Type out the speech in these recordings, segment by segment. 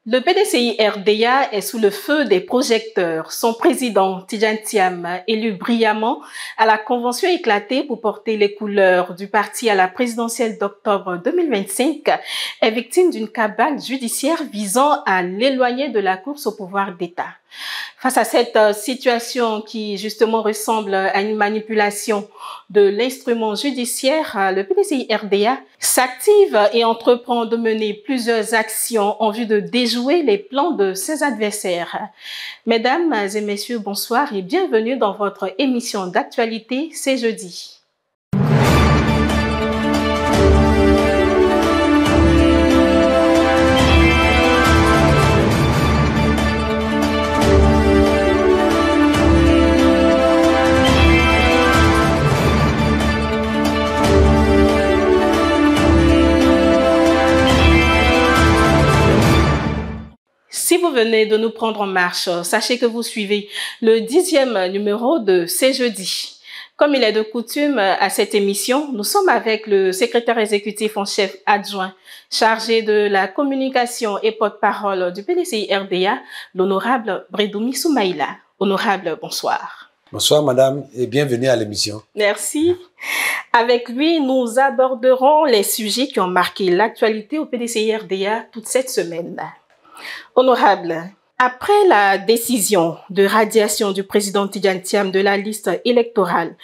Le PDCI RDA est sous le feu des projecteurs. Son président, Tidjane Thiam, élu brillamment à la convention éclatée pour porter les couleurs du parti à la présidentielle d'octobre 2025, est victime d'une cabale judiciaire visant à l'éloigner de la course au pouvoir d'État. Face à cette situation qui justement ressemble à une manipulation de l'instrument judiciaire, le PDCI RDA s'active et entreprend de mener plusieurs actions en vue de déjouer les plans de ses adversaires. Mesdames et messieurs, bonsoir et bienvenue dans votre émission d'actualité, c'est jeudi. Si vous venez de nous prendre en marche, sachez que vous suivez le 10e numéro de C'est jeudi. Comme il est de coutume à cette émission, nous sommes avec le secrétaire exécutif en chef adjoint chargé de la communication et porte-parole du PDCI RDA, l'honorable Bredoumi Soumaïla. Honorable, bonsoir. Bonsoir madame et bienvenue à l'émission. Merci. Avec lui, nous aborderons les sujets qui ont marqué l'actualité au PDCI RDA toute cette semaine. Honorable, après la décision de radiation du président Tidjane Thiam de la liste électorale,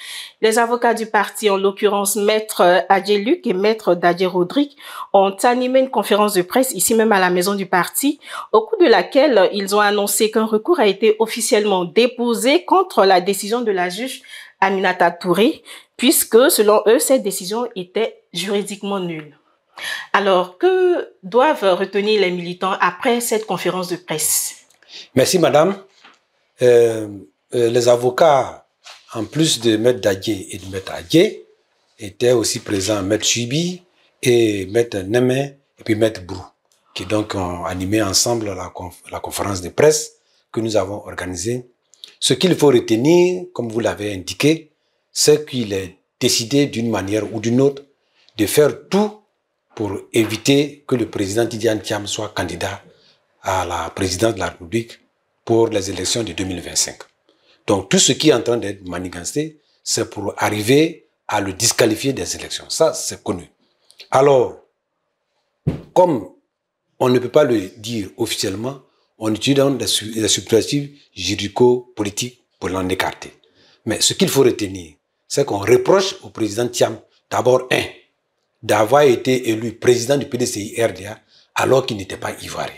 les avocats du parti, en l'occurrence Maître Adjeluc et Maître Dadje Rodrigue, ont animé une conférence de presse ici même à la maison du parti, au cours de laquelle ils ont annoncé qu'un recours a été officiellement déposé contre la décision de la juge Aminata Touré, puisque selon eux, cette décision était juridiquement nulle. Alors, que doivent retenir les militants après cette conférence de presse? Merci madame. Les avocats, en plus de Maître Dadje et de Maître Adje, étaient aussi présents Maître Chibi et Maître Neme et puis Maître Brou, qui donc ont animé ensemble la conférence de presse que nous avons organisée. Ce qu'il faut retenir, comme vous l'avez indiqué, c'est qu'il est décidé d'une manière ou d'une autre de faire tout pour éviter que le président Tidjane Thiam soit candidat à la présidence de la République pour les élections de 2025. Donc tout ce qui est en train d'être manigancé, c'est pour arriver à le disqualifier des élections. Ça, c'est connu. Alors, comme on ne peut pas le dire officiellement, on utilise des subterfuges juridico-politiques pour l'en écarter. Mais ce qu'il faut retenir, c'est qu'on reproche au président Thiam d'abord d'avoir été élu président du PDCI RDA alors qu'il n'était pas ivoirien.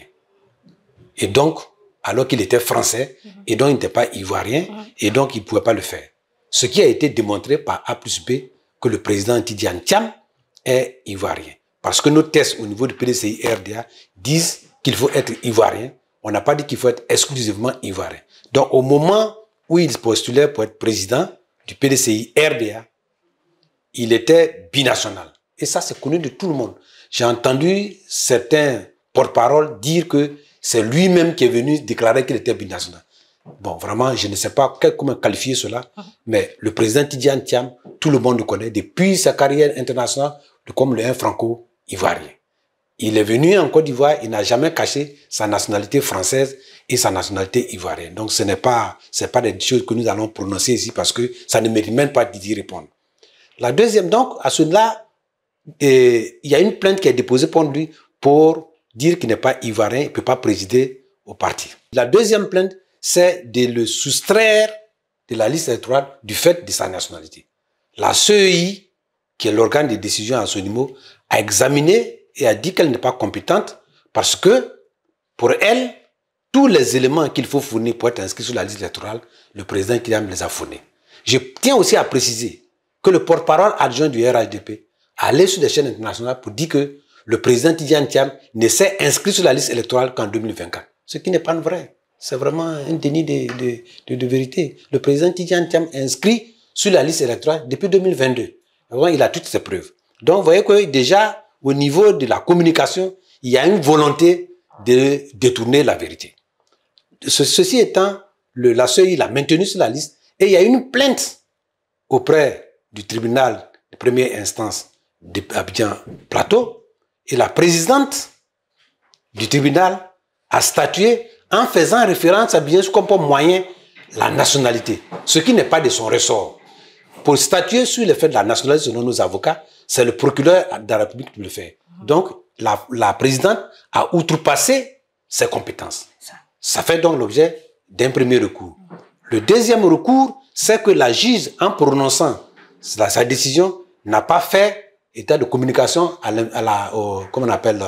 Et donc, alors qu'il était français, et donc il n'était pas ivoirien, et donc il ne pouvait pas le faire. Ce qui a été démontré par A plus B, que le président Tidjane Thiam est ivoirien. Parce que nos tests au niveau du PDCI RDA disent qu'il faut être ivoirien. On n'a pas dit qu'il faut être exclusivement ivoirien. Donc au moment où il postulait pour être président du PDCI RDA, il était binational. Et ça, c'est connu de tout le monde. J'ai entendu certains porte-parole dire que c'est lui-même qui est venu déclarer qu'il était binational. Bon, vraiment, je ne sais pas comment qualifier cela, mais le président Tidjane Thiam, tout le monde le connaît depuis sa carrière internationale comme le franco-ivoirien. Il est venu en Côte d'Ivoire, il n'a jamais caché sa nationalité française et sa nationalité ivoirienne. Donc, ce n'est pas des choses que nous allons prononcer ici parce que ça ne mérite même pas d'y répondre. La deuxième, donc, à cela, il y a une plainte qui est déposée contre lui pour dire qu'il n'est pas ivoirien, il ne peut pas présider au parti. La deuxième plainte, c'est de le soustraire de la liste électorale du fait de sa nationalité. La CEI, qui est l'organe de décision à ce niveau, a examiné et a dit qu'elle n'est pas compétente parce que, pour elle, tous les éléments qu'il faut fournir pour être inscrit sur la liste électorale, le président Tidjane les a fournis. Je tiens aussi à préciser que le porte-parole adjoint du RHDP allait sur des chaînes internationales pour dire que le président Tidjane Thiam ne s'est inscrit sur la liste électorale qu'en 2024. Ce qui n'est pas vrai. C'est vraiment un déni de vérité. Le président Tidjane Thiam est inscrit sur la liste électorale depuis 2022. Vraiment, il a toutes ses preuves. Donc, vous voyez que déjà, au niveau de la communication, il y a une volonté de détourner la vérité. Ceci étant, la CEI l'a maintenu sur la liste et il y a une plainte auprès du tribunal de première instance d'Abidjan Plateau et la présidente du tribunal à statuer en faisant référence à bien sûr comme moyen la nationalité, ce qui n'est pas de son ressort. Pour statuer sur le fait de la nationalité selon nos avocats, c'est le procureur de la République qui le fait. Donc, la présidente a outrepassé ses compétences. Ça fait donc l'objet d'un premier recours. Le deuxième recours, c'est que la juge, en prononçant sa décision, n'a pas fait état de communication comment on appelle,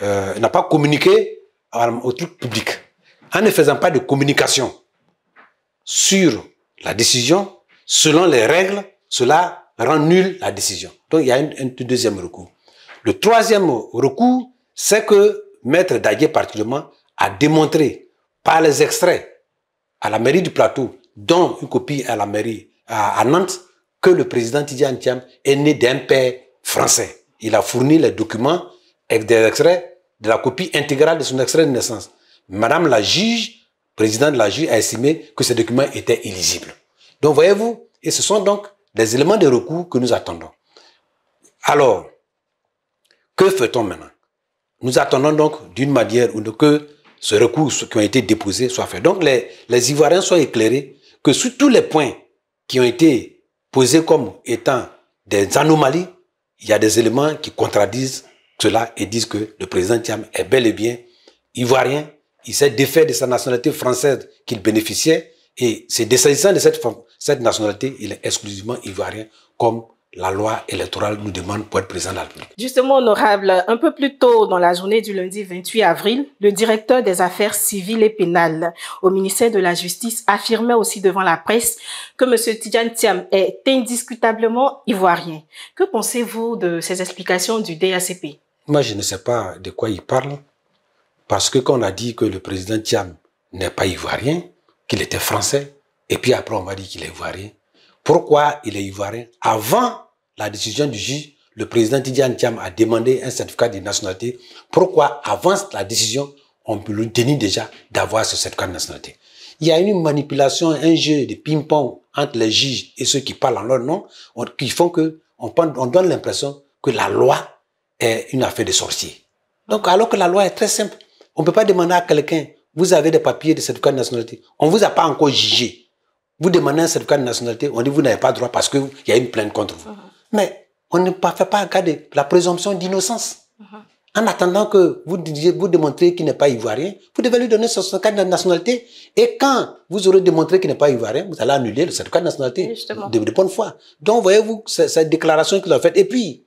n'a pas communiqué au truc public. En ne faisant pas de communication sur la décision, selon les règles, cela rend nulle la décision. Donc, il y a un deuxième recours. Le troisième recours, c'est que Maître Dagué particulièrement a démontré par les extraits à la mairie du Plateau, dont une copie à la mairie à Nantes, que le président Tidjane Thiam est né d'un père français. Il a fourni les documents avec des extraits de la copie intégrale de son extrait de naissance. Madame la juge, présidente de la juge, a estimé que ces documents étaient illisibles. Donc, voyez-vous, et ce sont donc des éléments de recours que nous attendons. Alors, que fait-on maintenant? Nous attendons donc d'une manière ou que ce recours qui ont été déposés soit fait. Donc, les Ivoiriens sont éclairés que sur tous les points qui ont été posés comme étant des anomalies, il y a des éléments qui contradisent cela et disent que le président Thiam est bel et bien ivoirien. Il s'est défait de sa nationalité française qu'il bénéficiait et c'est dessaisissant de cette nationalité, il est exclusivement ivoirien comme la loi électorale nous demande pour être président de la République. Justement, honorable, un peu plus tôt dans la journée du lundi 28 avril, le directeur des affaires civiles et pénales au ministère de la Justice affirmait aussi devant la presse que M. Tidjane Thiam est indiscutablement ivoirien. Que pensez-vous de ces explications du DACP? Moi, je ne sais pas de quoi il parle, parce que quand on a dit que le président Thiam n'est pas ivoirien, qu'il était français, et puis après on m'a dit qu'il est ivoirien. Pourquoi il est ivoirien? Avant la décision du juge, le président Tidjane Thiam a demandé un certificat de nationalité. Pourquoi avant la décision, on peut lui tenir déjà d'avoir ce certificat de nationalité? Il y a une manipulation, un jeu de ping-pong entre les juges et ceux qui parlent en leur nom, qui font que on donne l'impression que la loi est une affaire de sorciers. Donc, alors que la loi est très simple, on ne peut pas demander à quelqu'un, vous avez des papiers de certificat de nationalité, on ne vous a pas encore jugé. Vous demandez un certificat de nationalité, on dit vous n'avez pas droit parce qu'il y a une plainte contre vous. Mais on ne fait pas cas de la présomption d'innocence. En attendant que vous démontrez qu'il n'est pas ivoirien, vous devez lui donner son certificat de nationalité. Et quand vous aurez démontré qu'il n'est pas ivoirien, vous allez annuler le certificat de nationalité de bonne foi. Donc, voyez-vous, cette déclaration qu'il a faite. Et puis,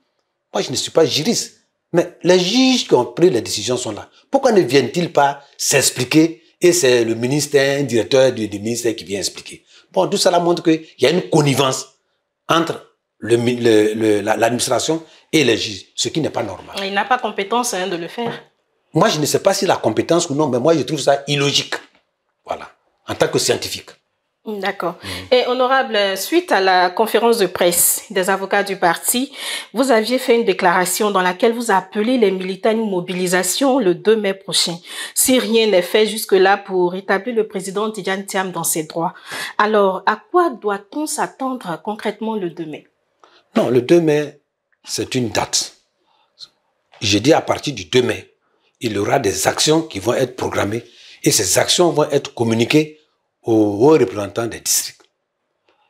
moi, je ne suis pas juriste, mais les juges qui ont pris les décisions sont là. Pourquoi ne viennent-ils pas s'expliquer? Et c'est le ministère, un directeur du ministère qui vient expliquer. Bon, tout cela montre qu'il y a une connivence entre l'administration et les juges, ce qui n'est pas normal. Il n'a pas compétence de le faire. Moi, je ne sais pas s'il a compétence ou non, mais moi, je trouve ça illogique. Voilà, en tant que scientifique. D'accord. Et honorable, suite à la conférence de presse des avocats du parti, vous aviez fait une déclaration dans laquelle vous appelez les militants à une mobilisation le 2 mai prochain. Si rien n'est fait jusque-là pour établir le président Tidjane Thiam dans ses droits, alors à quoi doit-on s'attendre concrètement le 2 mai? Non, le 2 mai, c'est une date. J'ai dit à partir du 2 mai, il y aura des actions qui vont être programmées et ces actions vont être communiquées aux hauts représentants des districts.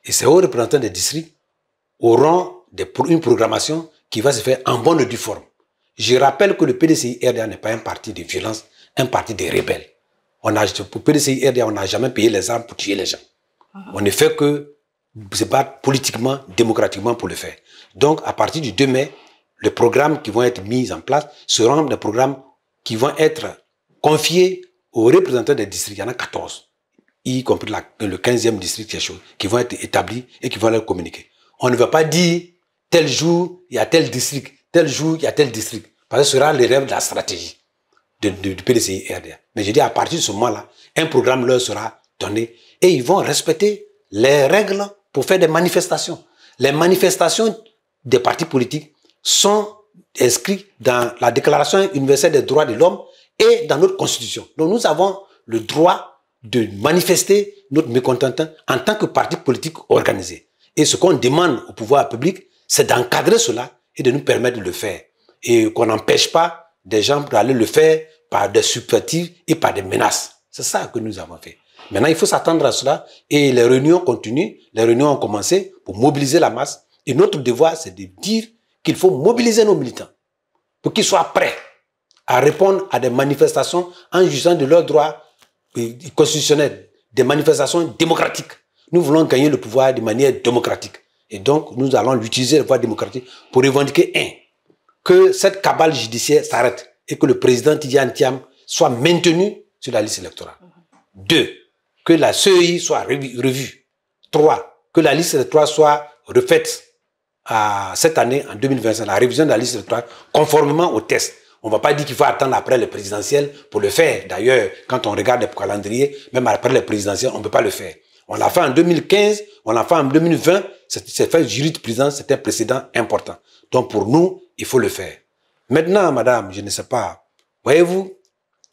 Et ces hauts représentants des districts auront une programmation qui va se faire en bonne et due forme. Je rappelle que le PDCI-RDA n'est pas un parti de violence, un parti de rebelles. Pour PDCI-RDA, on n'a jamais payé les armes pour tuer les gens. On ne fait que se battre politiquement, démocratiquement pour le faire. Donc, à partir du 2 mai, les programmes qui vont être mis en place seront des programmes qui vont être confiés aux représentants des districts. Il y en a 14. Y compris le 15e district, qui vont être établis et qui vont leur communiquer. On ne va pas dire tel jour, il y a tel district, tel jour, il y a tel district. Parce que ce sera les rêves de la stratégie du PDCI-RDA. Mais je dis à partir de ce moment-là, un programme leur sera donné et ils vont respecter les règles pour faire des manifestations. Les manifestations des partis politiques sont inscrites dans la Déclaration universelle des droits de l'homme et dans notre Constitution. Donc nous avons le droit de manifester notre mécontentement en tant que parti politique organisé. Et ce qu'on demande au pouvoir public, c'est d'encadrer cela et de nous permettre de le faire. Et qu'on n'empêche pas des gens d'aller le faire par des subterfuges et par des menaces. C'est ça que nous avons fait. Maintenant, il faut s'attendre à cela et les réunions continuent. Les réunions ont commencé pour mobiliser la masse. Et notre devoir, c'est de dire qu'il faut mobiliser nos militants pour qu'ils soient prêts à répondre à des manifestations en jugeant de leurs droits constitutionnels, des manifestations démocratiques. Nous voulons gagner le pouvoir de manière démocratique. Et donc, nous allons l'utiliser, la voie démocratique, pour revendiquer, que cette cabale judiciaire s'arrête et que le président Tidjane Thiam soit maintenu sur la liste électorale. 2, que la CEI soit revue. 3, que la liste électorale soit refaite cette année, en 2025, la révision de la liste électorale, conformément aux tests. On ne va pas dire qu'il faut attendre après les présidentielles pour le faire. D'ailleurs, quand on regarde le calendrier, même après les présidentielles, on ne peut pas le faire. On l'a fait en 2015, on l'a fait en 2020, c'est fait jurisprudence, c'est un précédent important. Donc pour nous, il faut le faire. Maintenant, madame, je ne sais pas, voyez-vous,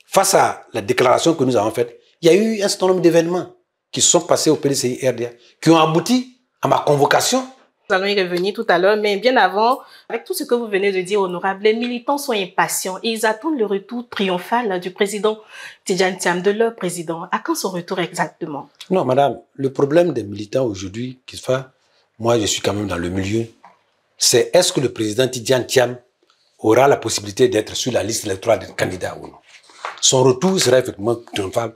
face à la déclaration que nous avons faite, il y a eu un certain nombre d'événements qui se sont passés au PDCI-RDA, qui ont abouti à ma convocation. Nous allons y revenir tout à l'heure, mais bien avant, avec tout ce que vous venez de dire, honorable, les militants sont impatients et ils attendent le retour triomphal du président Tidjane Thiam, de leur président. À quand son retour exactement? Non, madame, le problème des militants aujourd'hui, moi je suis quand même dans le milieu, c'est est-ce que le président Tidjane Thiam aura la possibilité d'être sur la liste électorale des candidats ou non. Son retour sera effectivement triomphal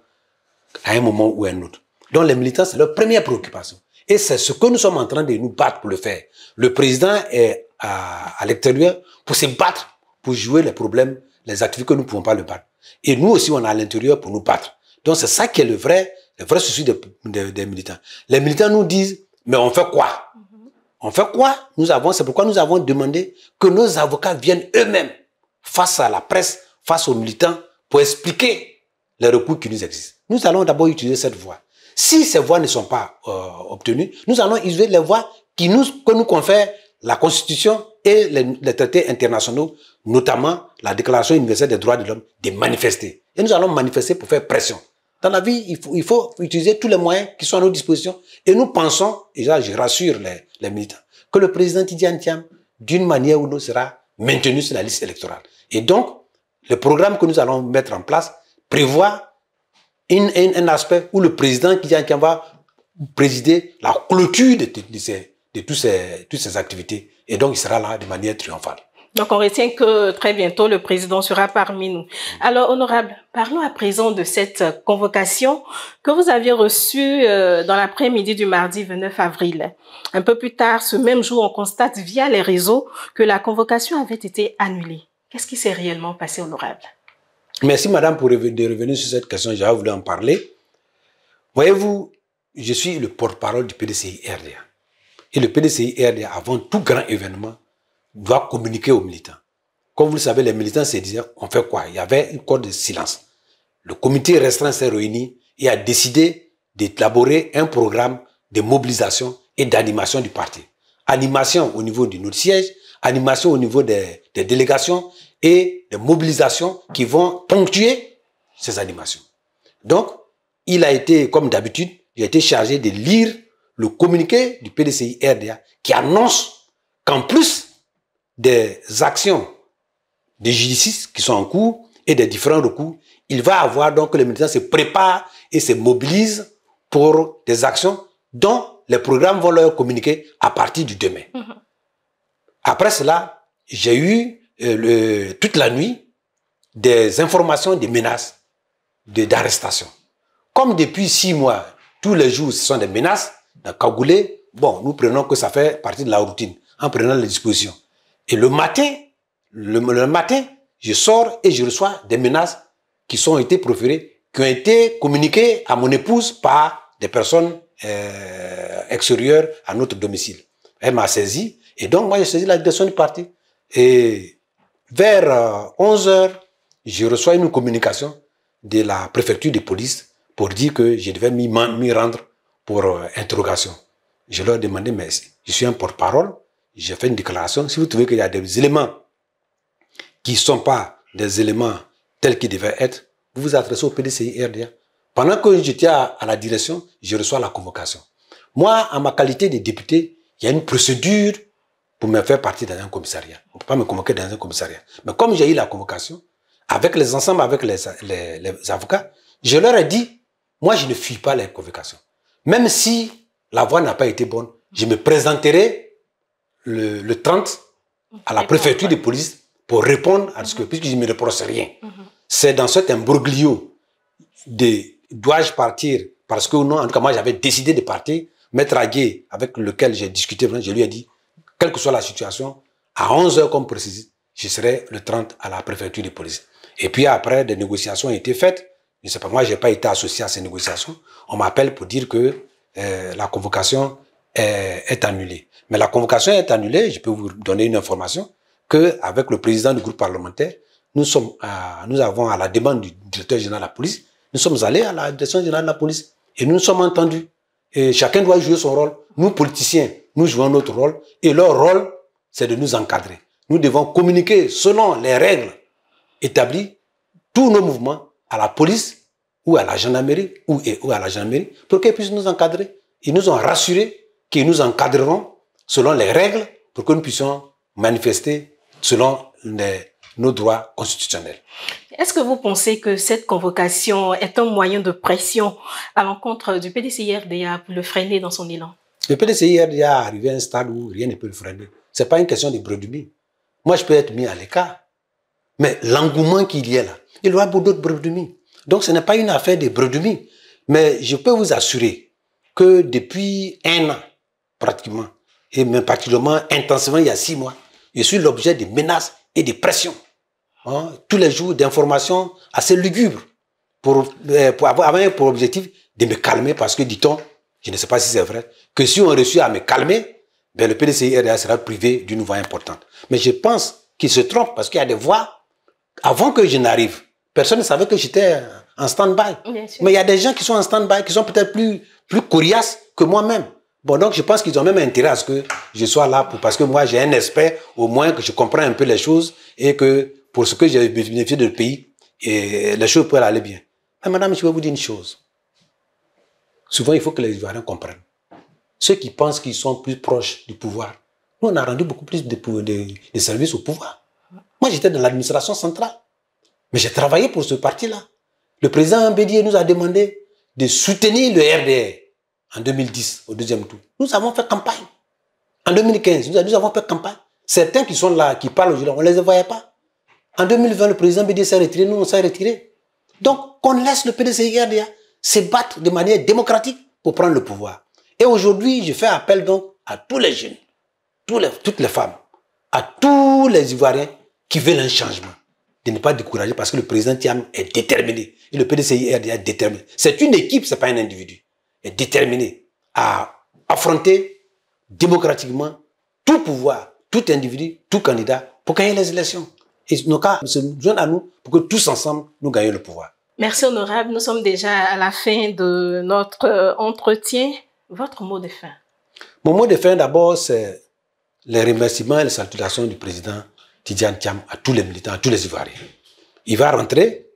à un moment ou à un autre. Donc les militants, c'est leur première préoccupation. Et c'est ce que nous sommes en train de nous battre pour le faire. Le président est à l'extérieur pour se battre, pour jouer les problèmes, les activités que nous ne pouvons pas le battre. Et nous aussi, on est à l'intérieur pour nous battre. Donc c'est ça qui est le vrai souci des militants. Les militants nous disent, mais on fait quoi? On fait quoi? C'est pourquoi nous avons demandé que nos avocats viennent eux-mêmes face à la presse, face aux militants, pour expliquer les recours qui nous existent. Nous allons d'abord utiliser cette voie. Si ces voies ne sont pas obtenues, nous allons utiliser les voies que nous confère la Constitution et les traités internationaux, notamment la Déclaration universelle des droits de l'homme, de manifester. Et nous allons manifester pour faire pression. Dans la vie, il faut utiliser tous les moyens qui sont à nos dispositions. Et nous pensons, et là je rassure les militants, que le président Tidjane Thiam, d'une manière ou d'une autre, sera maintenu sur la liste électorale. Et donc, le programme que nous allons mettre en place prévoit un aspect où le président Tidjane Thiam va présider la clôture de toutes ces activités. Et donc, il sera là de manière triomphale. Donc, on retient que très bientôt, le président sera parmi nous. Alors, honorable, parlons à présent de cette convocation que vous aviez reçue dans l'après-midi du mardi 29 avril. Un peu plus tard, ce même jour, on constate via les réseaux que la convocation avait été annulée. Qu'est-ce qui s'est réellement passé, honorable? Merci, madame, de revenir sur cette question. J'avais voulu en parler. Voyez-vous, je suis le porte-parole du PDCI-RDA. Et le PDCI-RDA, avant tout grand événement, doit communiquer aux militants. Comme vous le savez, les militants se disaient, on fait quoi? Il y avait une corde de silence. Le comité restreint s'est réuni et a décidé d'élaborer un programme de mobilisation et d'animation du parti. Animation au niveau de notre siège, animation au niveau des délégations et des mobilisations qui vont ponctuer ces animations. Donc, il a été, comme d'habitude, il a été chargé de lire le communiqué du PDCI-RDA qui annonce qu'en plus des actions de justice qui sont en cours et des différents recours, il va avoir donc que les militants se préparent et se mobilisent pour des actions dont les programmes vont leur communiquer à partir du demain. Après cela, j'ai eu toute la nuit des informations, des menaces d'arrestation. Comme depuis 6 mois, tous les jours, ce sont des menaces, de cagoulés, bon, nous prenons que ça fait partie de la routine, en prenant les dispositions. Et le matin, je sors et je reçois des menaces qui ont été proférées, qui ont été communiquées à mon épouse par des personnes extérieures à notre domicile. Elle m'a saisi et donc moi j'ai saisi la direction du parti. Et vers 11 h, je reçois une communication de la préfecture de police pour dire que je devais m'y rendre pour interrogation. Je leur ai demandé, mais je suis un porte-parole, j'ai fait une déclaration. Si vous trouvez qu'il y a des éléments qui ne sont pas des éléments tels qu'ils devaient être, vous vous adressez au PDCI-RDA. Pendant que j'étais à la direction, je reçois la convocation. Moi, en ma qualité de député, il y a une procédure pour me faire partie dans un commissariat. On ne peut pas me convoquer dans un commissariat. Mais comme j'ai eu la convocation, avec les avocats, je leur ai dit, moi, je ne fuis pas les convocations. Même si la voie n'a pas été bonne, je me présenterai le 30 à la préfecture de police pour répondre à ce que, puisque je ne me reproche rien. C'est dans cet imbroglio de dois-je partir parce que non, en tout cas, moi, j'avais décidé de partir. Maître Agué, avec lequel j'ai discuté, je lui ai dit, quelle que soit la situation, à 11 h comme précisé, je serai le 30 à la préfecture de police. Et puis après, des négociations ont été faites. Je ne sais pas, moi, je n'ai pas été associé à ces négociations. On m'appelle pour dire que la convocation est annulée. Mais la convocation est annulée, je peux vous donner une information, qu'avec le président du groupe parlementaire, nous avons, à la demande du directeur général de la police, nous sommes allés à la direction générale de la police et nous nous sommes entendus. Et chacun doit jouer son rôle. Nous, politiciens, nous jouons notre rôle et leur rôle, c'est de nous encadrer. Nous devons communiquer selon les règles établies, tous nos mouvements à la police ou à la gendarmerie ou à la gendarmerie pour qu'ils puissent nous encadrer. Ils nous ont rassurés qu'ils nous encadreront selon les règles pour que nous puissions manifester selon nos droits constitutionnels. Est-ce que vous pensez que cette convocation est un moyen de pression à l'encontre du PDCI-RDA pour le freiner dans son élan? Le PDCI-RDA est arrivé à un stade où rien ne peut le freiner. Ce n'est pas une question de bredouille. Moi, je peux être mis à l'écart. Mais l'engouement qu'il y a là, il y aura beaucoup d'autres bredouilles. Donc, ce n'est pas une affaire de bredouilles. Mais je peux vous assurer que depuis un an, pratiquement, et même particulièrement intensivement il y a 6 mois, je suis l'objet de menaces et de pressions. Tous les jours d'informations assez lugubres pour avoir pour objectif de me calmer parce que, dit-on, je ne sais pas si c'est vrai, que si on réussit à me calmer, ben le PDCI-RDA sera privé d'une voix importante. Mais je pense qu'il se trompe parce qu'il y a des voix, avant que je n'arrive, personne ne savait que j'étais en stand-by. Mais il y a des gens qui sont en stand-by, qui sont peut-être plus coriaces que moi-même. Bon, donc je pense qu'ils ont même intérêt à ce que je sois là parce que moi j'ai un expert, au moins que je comprends un peu les choses et que pour ce que j'ai bénéficié de le pays, et les choses peuvent aller bien. Mais madame, je vais vous dire une chose. Souvent, il faut que les Ivoiriens comprennent. Ceux qui pensent qu'ils sont plus proches du pouvoir, nous, on a rendu beaucoup plus de services au pouvoir. Moi, j'étais dans l'administration centrale. Mais j'ai travaillé pour ce parti-là. Le président Bédié nous a demandé de soutenir le RDR en 2010, au deuxième tour. Nous avons fait campagne. En 2015, nous avons fait campagne. Certains qui sont là, qui parlent aujourd'hui, on ne les voyait pas. En 2020, le président Bédié s'est retiré, nous, on s'est retiré. Donc, qu'on laisse le PDCI-RDA se battre de manière démocratique pour prendre le pouvoir. Et aujourd'hui, je fais appel donc à tous les jeunes, toutes les femmes, à tous les Ivoiriens qui veulent un changement, de ne pas décourager parce que le président Thiam est déterminé. Et le PDCI-RDA est déterminé. C'est une équipe, ce n'est pas un individu. Il est déterminé à affronter démocratiquement tout pouvoir, tout individu, tout candidat pour gagner les élections. Et nos cas se joignent à nous pour que tous ensemble, nous gagnions le pouvoir. Merci honorable. Nous sommes déjà à la fin de notre entretien. Votre mot de fin? Mon mot de fin, d'abord, c'est les remerciements et les salutations du président Tidjane Thiam à tous les militants, à tous les Ivoiriens. Il va rentrer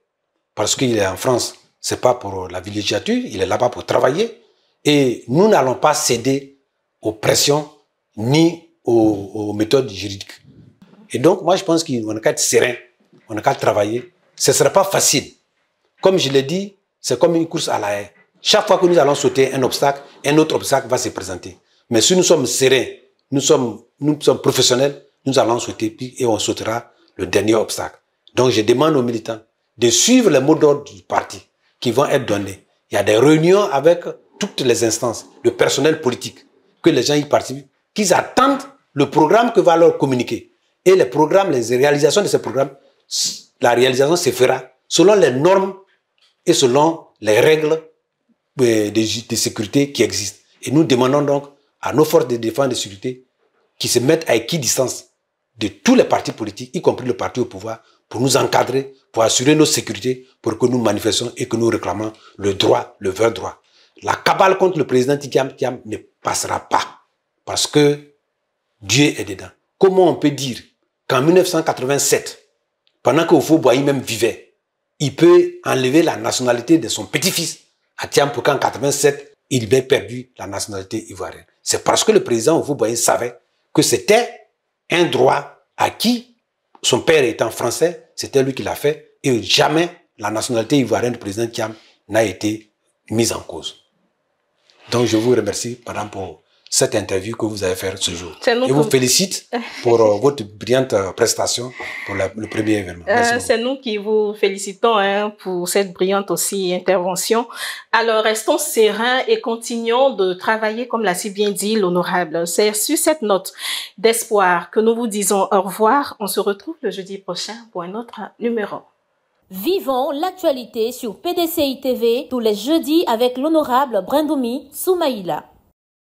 parce qu'il est en France. Ce n'est pas pour la villégiature, il est là-bas pour travailler. Et nous n'allons pas céder aux pressions ni aux méthodes juridiques. Et donc, moi, je pense qu'on n'a qu'à être serein, on n'a qu'à travailler. Ce ne sera pas facile. Comme je l'ai dit, c'est comme une course à la haie. Chaque fois que nous allons sauter un obstacle, un autre obstacle va se présenter. Mais si nous sommes sereins, nous sommes professionnels, nous allons sauter et on sautera le dernier obstacle. Donc, je demande aux militants de suivre les mots d'ordre du parti qui vont être donnés. Il y a des réunions avec toutes les instances, le personnel politique, que les gens y participent, qu'ils attendent le programme que va leur communiquer. Et les programmes, les réalisations de ces programmes, la réalisation se fera selon les normes et selon les règles de sécurité qui existent. Et nous demandons donc à nos forces de défense et de sécurité qui se mettent à équidistance de tous les partis politiques, y compris le parti au pouvoir, pour nous encadrer, pour assurer nos sécurités, pour que nous manifestions et que nous réclamons le droit, le vrai droit. La cabale contre le président Tidjane Thiam ne passera pas parce que Dieu est dedans. Comment on peut dire qu'en 1987, pendant que Houphouët-Boigny même vivait, il peut enlever la nationalité de son petit-fils à Thiam pour qu'en 1987, il ait perdu la nationalité ivoirienne. C'est parce que le président Houphouët-Boigny savait que c'était un droit acquis. Son père étant français, c'était lui qui l'a fait. et jamais la nationalité ivoirienne du président Thiam n'a été mise en cause. Donc, je vous remercie, madame, pour cette interview que vous avez faite ce jour. Je vous félicite pour votre brillante prestation pour le premier événement. C'est nous qui vous félicitons pour cette brillante aussi intervention. Alors, restons sereins et continuons de travailler, comme l'a si bien dit l'honorable. C'est sur cette note d'espoir que nous vous disons au revoir. On se retrouve le jeudi prochain pour un autre numéro. Vivons l'actualité sur PDCI TV tous les jeudis avec l'honorable Brindoumi Soumaïla.